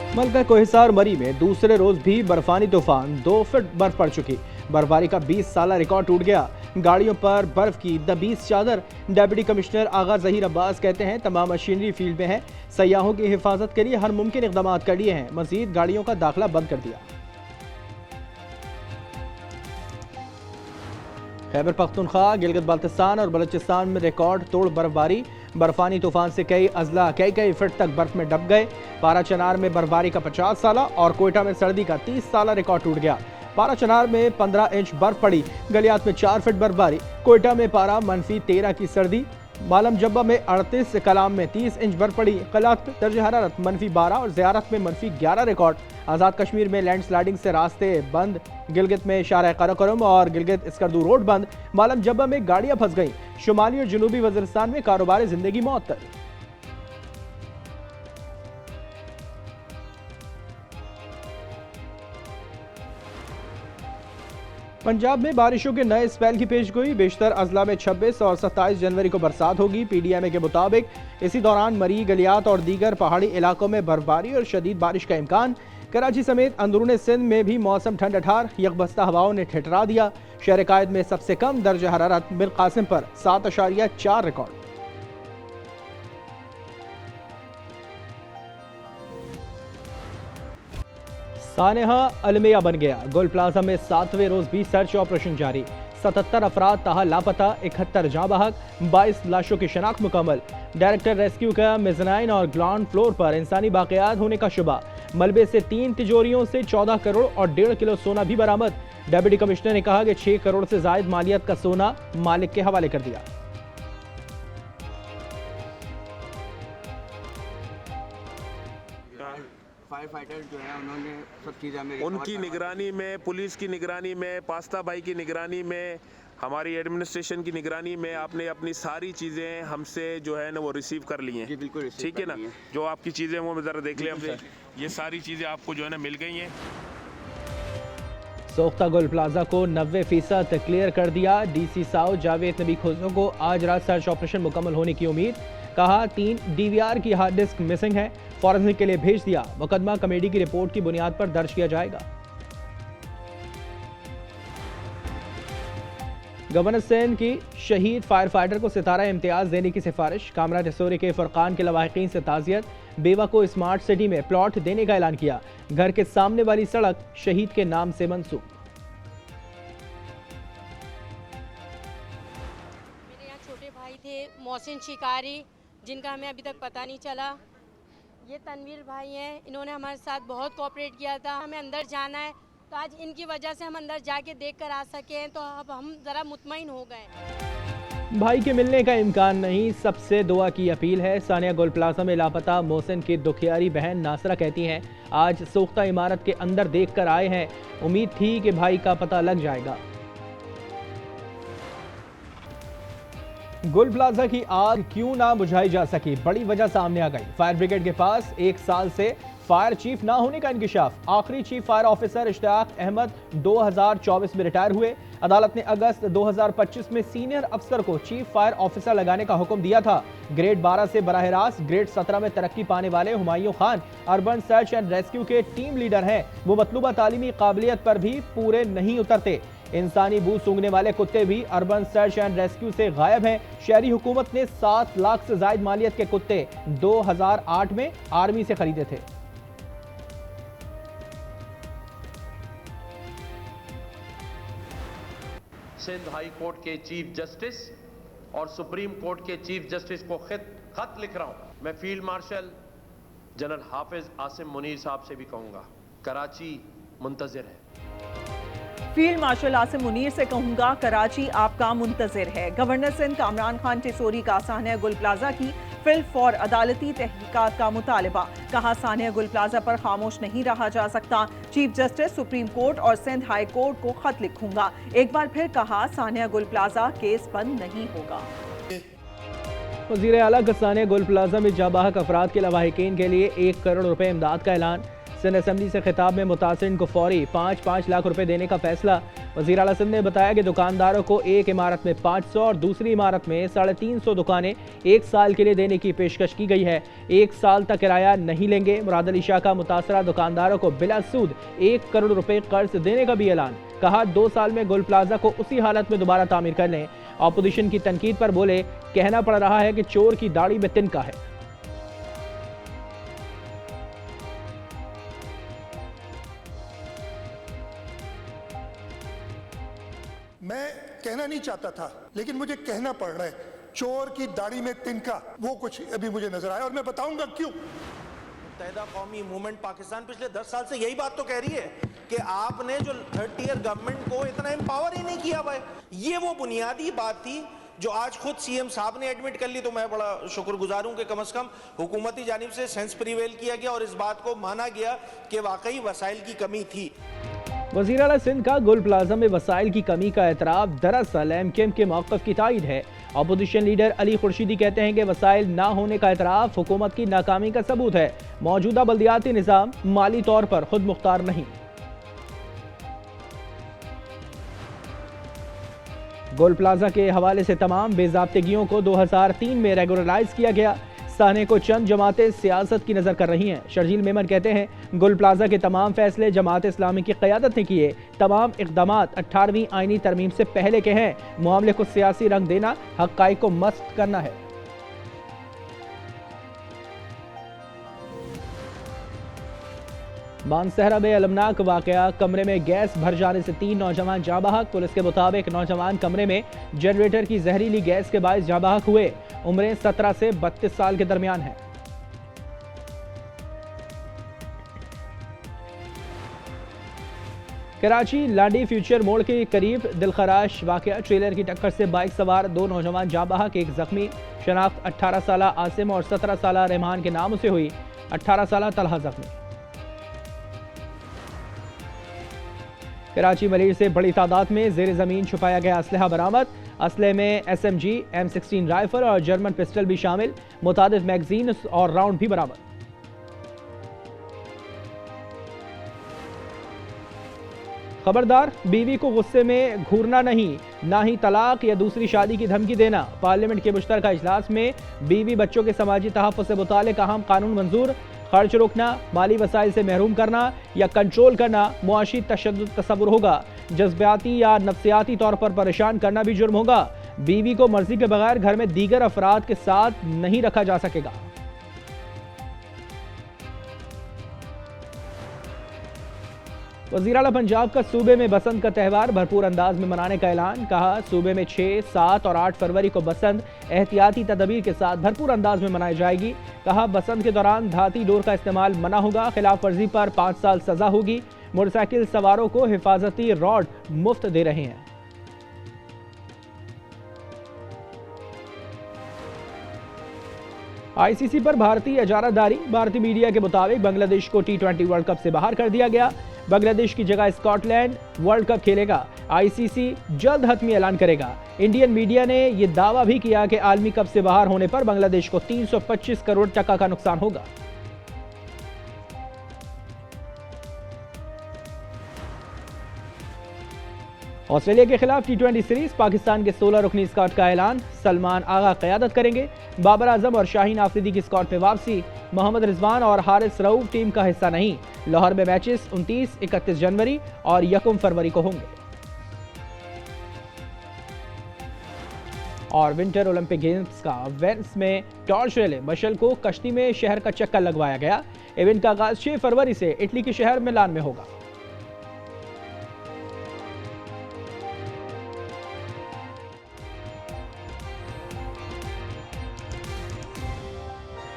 मलका कोहिसार मरी में दूसरे रोज भी बर्फानी तूफान 2 फीट बर्फ पड़ चुकी। बर्फबारी का 20 साल रिकॉर्ड टूट गया। गाड़ियों पर बर्फ की दबीस चादर। डिप्टी कमिश्नर आगा जहीर अब्बास कहते हैं तमाम मशीनरी फील्ड में है। सयाहों की हिफाजत के लिए हर मुमकिन इकदाम कर लिए हैं। मजीद गाड़ियों का दाखिला बंद कर दिया। खैबर पख्तूनख्वा, गिलगित बाल्टिस्तान और बलूचिस्तान में रिकॉर्ड तोड़ बर्फबारी। बर्फानी तूफान से कई अजला कई फीट तक बर्फ में डब गए। पारा चनार में बर्फबारी का 50 साला और कोयटा में सर्दी का 30 साला रिकॉर्ड टूट गया। पारा चनार में 15 इंच बर्फ पड़ी। गलियात में 4 फीट बर्फबारी। कोयटा में पारा -13 की सर्दी। मालम जब्बा में 38, कलाम में 30 इंच बर्फ पड़ी। कलात दर्ज हरारत -12 और ज़ियारत में -11 रिकॉर्ड। आज़ाद कश्मीर में लैंडस्लाइडिंग से रास्ते बंद। गिलगित में शारा कराकोरम और गिलगित स्कर्दू रोड बंद। मालम जब्बा में गाड़ियां फंस गईं। शुमाली और जनूबी वज़ीरिस्तान में कारोबार जिंदगी मअतल। पंजाब में बारिशों के नए स्पेल की पेशगोई। बेशतर अजला में 26 और 27 जनवरी को बरसात होगी। PDMA के मुताबिक इसी दौरान मरी, गलियात और दीगर पहाड़ी इलाकों में बर्फबारी और शदीद बारिश का इम्कान। कराची समेत अंदरून सिंध में भी मौसम ठंडा यकबस्ता हवाओं ने ठिठरा दिया। शहर कायद में सबसे कम दर्ज हरारत मिर कासिम पर 7.4 रिकॉर्ड। सानेहा अलमिया बन गया। गोल प्लाजा में 7वें रोज भी सर्च ऑपरेशन जारी। 77 अफराद ताहा लापता, 71 जाँ बहक, 22 लाशों की शनाख्त मुकम्मल। डायरेक्टर रेस्क्यू का मेज़नाइन और ग्राउंड फ्लोर पर इंसानी बाक़ियात होने का शुबा। मलबे से 3 तिजोरियों से 14 करोड़ और 1.5 किलो सोना भी बरामद। डिप्टी कमिश्नर ने कहा कि 6 करोड़ से जायद मालियत का सोना मालिक के हवाले कर दिया। फायर फाइटर जो है उन्होंने सब चीज़ें उनकी निगरानी में, पुलिस की निगरानी में, पास्ता भाई की निगरानी में, हमारी एडमिनिस्ट्रेशन की निगरानी में आपने अपनी सारी चीज़ें हमसे जो है ना वो रिसीव कर ली हैं। जी बिल्कुल, ठीक है ना। जो आपकी चीज़ें वो ज़रा देख लें हमसे। ये सारी चीज़ें आपको जो है ना मिल गई हैं। सोख्ता गोल प्लाजा को 90% क्लियर कर दिया। DC साउथ जावेद नबी खोजों को आज रात सर्च ऑपरेशन मुकम्मल होने की उम्मीद। कहा 3 DVR की हार्ड डिस्क मिसिंग है, फॉरेंसिक के लिए भेज दिया। मुकदमा कमेटी की रिपोर्ट की बुनियाद पर दर्ज किया जाएगा। गवर्नर सिंध की शहीद फायर फाइटर को सितारा इम्तियाज देने की सिफारिश। कामरा जसोरी के फुरकान के लवाहिकीन से ताज़ियत। बेवा को स्मार्ट सिटी में प्लॉट देने का ऐलान किया। घर के सामने वाली सड़क शहीद के नाम से मंसूब। मेरे यहाँ छोटे भाई थे मोहसिन शिकारी, जिनका हमें अभी तक पता नहीं चला। ये तनवीर भाई हैं, इन्होंने हमारे साथ बहुत कोऑपरेट किया था। हमें अंदर जाना है तो आज इनकी वजह से हम अंदर जाके देख कर आ सके हैं, तो अब हम ज़रा मुतमईन हो गए। भाई के मिलने का इम्कान नहीं, सबसे दुआ की अपील है। सानिया गोल प्लाजा में लापता मोहसिन की दुखियारी बहन नासरा कहती हैं आज सोख्ता इमारत के अंदर देख कर आए हैं, उम्मीद थी कि भाई का पता लग जाएगा। गोल प्लाजा की आग क्यों ना बुझाई जा सकी, बड़ी वजह सामने आ गई। फायर ब्रिगेड के पास 1 साल से फायर चीफ ना होने का इंकिशाफ। आखिरी chief fire officer Ishtiaq Ahmed 2024 में रिटायर हुए। अदालत ने अगस्त 2025 में सीनियर अफसर को चीफ फायर ऑफिसर लगाने का हुक्म दिया था। ग्रेड 12 से बराह रास्त ग्रेड 17 में तरक्की पाने वाले Humayun Khan urban search and rescue के टीम लीडर हैं। वो मतलूबा तालीमी काबिलियत पर भी पूरे नहीं उतरते। इंसानी बू सूंघने वाले कुत्ते भी अर्बन सर्च एंड रेस्क्यू से गायब हैं। शहरी हुकूमत ने 7 लाख से जायद मालियत के कुत्ते 2008 में आर्मी से खरीदे थे। सिंध हाई कोर्ट के चीफ जस्टिस और सुप्रीम कोर्ट के चीफ जस्टिस को खत लिख रहा हूं। मैं फील्ड मार्शल जनरल हाफिज आसिम मुनीर साहब से भी कहूंगा, कराची मुंतजिर है। फील्ड मार्शल आसिम मुनीर से कहूंगा, कराची आपका मुंतजिर है। गवर्नर सिंध कामरान खान टिसोरी का सानिया गुल प्लाजा की फिल फॉर अदालती तहकीकात का मुतालबा। कहा सानिया गुल प्लाजा पर खामोश नहीं रहा जा सकता। चीफ जस्टिस सुप्रीम कोर्ट और सिंध हाई कोर्ट को खत लिखूंगा। एक बार फिर कहा सानिया गुल प्लाजा केस बंद नहीं होगा। वज़ीर आला का सानिया गुल प्लाजा में जाबाहक अफराद के लवाहिकीन के लिए 1 करोड़ रुपए इमदाद का ऐलान। सिंध असेंबली से खिताब में मुतासिरीन को फौरी 5-5 लाख रुपए देने का फैसला। वज़ीर आला सिंध ने बताया कि दुकानदारों को एक इमारत में 500 और दूसरी इमारत में 350 दुकानें 1 साल के लिए देने की पेशकश की गई है। 1 साल तक किराया नहीं लेंगे। मुराद अली शाह का मुतासरा दुकानदारों को बिला सूद 1 करोड़ रुपए कर्ज देने का भी ऐलान। कहा 2 साल में गोल प्लाजा को उसी हालत में दोबारा तामीर कर लें। ऑपोजिशन की तनकीद पर बोले, कहना पड़ रहा है कि चोर की दाढ़ी में तिनका है। मैं कहना नहीं चाहता था, लेकिन मुझे कहना पड़ रहा है, चोर की दाढ़ी में तिनका, वो कुछ अभी मुझे नजर आया और मैं बताऊंगा क्यों। मुत्तहिदा कौमी मूवमेंट पाकिस्तान पिछले 10 साल से यही बात तो कह रही है कि आपने जो 3rd ईयर गवर्नमेंट को इतना एम्पावर ही नहीं किया हुआ है। ये वो बुनियादी बात थी जो आज खुद सीएम साहब ने एडमिट कर ली, तो मैं बड़ा शुक्रगुजार हूं कि कम से कम हुकूमती जानिब से सेंस प्रिवेल किया गया और इस बात को माना गया कि वाकई वसाइल की कमी थी। वज़ीर आला सिंध का गुल प्लाजा में वसाइल की कमी का एतराफ़ दरअसल एमकेएम के मौक़िफ़ की तायद है। अपोजिशन लीडर अली खुर्शीदी कहते हैं कि वसाइल ना होने का एतराफ़ हुकूमत की नाकामी का सबूत है। मौजूदा बल्दियाती निज़ाम माली तौर पर खुद मुख्तार नहीं। गोल प्लाजा के हवाले से तमाम बेज़ाब्तिगियों को 2003 में रेगुलराइज किया गया। साने को चंद जमातें सियासत की नज़र कर रही हैं। शर्जील मेमन कहते हैं गुल प्लाजा के तमाम फैसले जमात इस्लामी की क़यादत ने किए। तमाम इक़दामात 18वीं आईनी तरमीम से पहले के हैं। मामले को सियासी रंग देना हक़ाइक़ को मस्त करना है। मानसहरा में अलमनाक वाक़या, कमरे में गैस भर जाने से 3 नौजवान जाँ बहक। पुलिस के मुताबिक नौजवान कमरे में जनरेटर की जहरीली गैस के बायस जाँ बहक हुए। उम्रें 17 से 32 साल के दरमियान है। कराची लाडी फ्यूचर मोड़ के करीब दिलखराश वाक़या, ट्रेलर की टक्कर से बाइक सवार 2 नौजवान जाँ बहक, एक जख्मी। शनाख्त 18 साला आसिम और 17 साला रहमान के नाम से हुई। 18 साला तलहा जख्मी। कराची मलिर से बड़ी तादाद में जेर ज़मीन छुपाया गया असलहा बरामद। असले में SMG, M16 राइफल और जर्मन पिस्टल भी शामिल। मुतादिद मैगजीन और राउंड भी बरामद। खबरदार, बीवी को गुस्से में घूरना नहीं, ना ही तलाक या दूसरी शादी की धमकी देना। पार्लियामेंट के मुश्तरका इजलास में बीवी बच्चों के समाजी तहफ़्फ़ुज़ से मुताल्लिक़ अहम कानून मंजूर। खर्च रोकना, माली वसाइल से महरूम करना या कंट्रोल करना मुआशी तशद्दुद तस्वुर होगा। जज्बाती या नफ्सियाती तौर पर परेशान करना भी जुर्म होगा। बीवी को मर्जी के बगैर घर में दीगर अफराद के साथ नहीं रखा जा सकेगा। वज़ीर आला पंजाब का सूबे में बसंत का त्यौहार भरपूर अंदाज में मनाने का ऐलान। कहा सूबे में 6, 7 और 8 फरवरी को बसंत एहतियाती तदबीर के साथ भरपूर अंदाज में मनाई जाएगी। कहा बसंत के दौरान धाती डोर का इस्तेमाल मना होगा। खिलाफ वर्जी पर 5 साल सजा होगी। मोटरसाइकिल सवारों को हिफाजती रॉड मुफ्त दे रहे हैं। ICC पर भारतीय इजारादारी, भारतीय मीडिया के मुताबिक बांग्लादेश को T20 वर्ल्ड कप से बाहर कर दिया गया। बांग्लादेश की जगह स्कॉटलैंड वर्ल्ड कप खेलेगा। ICC जल्द हतमी ऐलान करेगा। इंडियन मीडिया ने यह दावा भी किया कि आलमी कप से बाहर होने पर बांग्लादेश को 325 करोड़ टका का नुकसान होगा। ऑस्ट्रेलिया के खिलाफ T20 सीरीज, पाकिस्तान के 16 रुकनी स्क्वाड का ऐलान। सलमान आगा क़यादत करेंगे। बाबर आजम और शाहीन आफरीदी की स्क्वाड में वापसी। मोहम्मद रिजवान और हारिस रऊफ टीम का हिस्सा नहीं। लाहौर में मैचेस 29, 31 जनवरी और 1 फरवरी को होंगे। और विंटर ओलंपिक गेम्स का वेनिस में टॉर्च रैली, मशल को कश्ती में शहर का चक्कर लगवाया गया। इवेंट का आगाज 6 फरवरी से इटली के शहर मिलान में होगा।